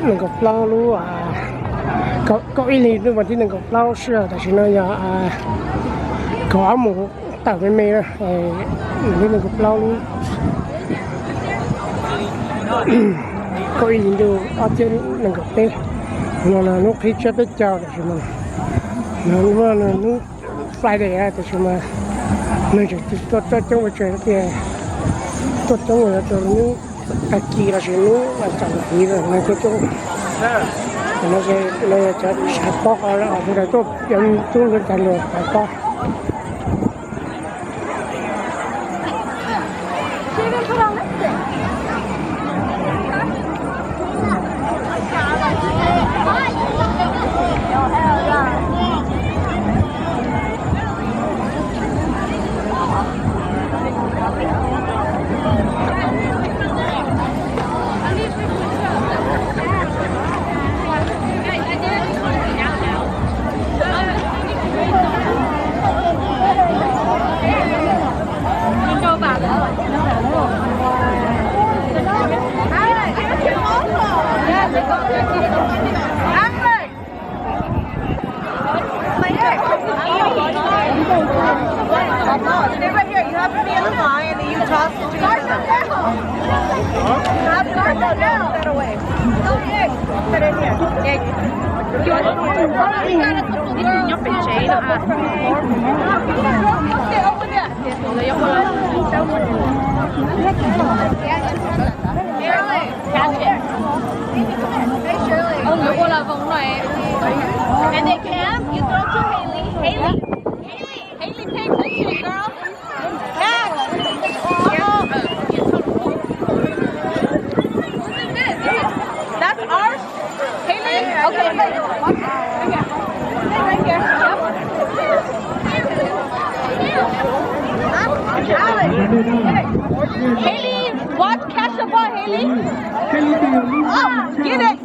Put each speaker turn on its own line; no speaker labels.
能够捞路啊，搞一年的问题能够捞是啊，但是呢要搞阿姆打没没了，你能够捞路，搞一年就阿姐能够背，那弄可以接得着的是吗？那弄Friday 啊，就是嘛，那就做我觉得。tốt trong người cho nó cái kỳ là sẽ nó là chẳng gì rồi nó cái chỗ nó sẽ sạch bóc là ở đây tốt em chúng tôi chẳng được phải có
Stay right here. You have to be in the line and you toss it to yourself. You have to put that away. Put it here. You got a couple girls. Nhóc bị chế đó à. Okay, open it. Shirley. Catch it. Hey, Shirley. Oh, you're all of them, right? And they can. You throw to Haley. Haley, take this shit, girl. Catch. That's ours. Haley. Okay. Stay right here. Yep. Haley, watch, catch the ball, Haley. Oh, get it.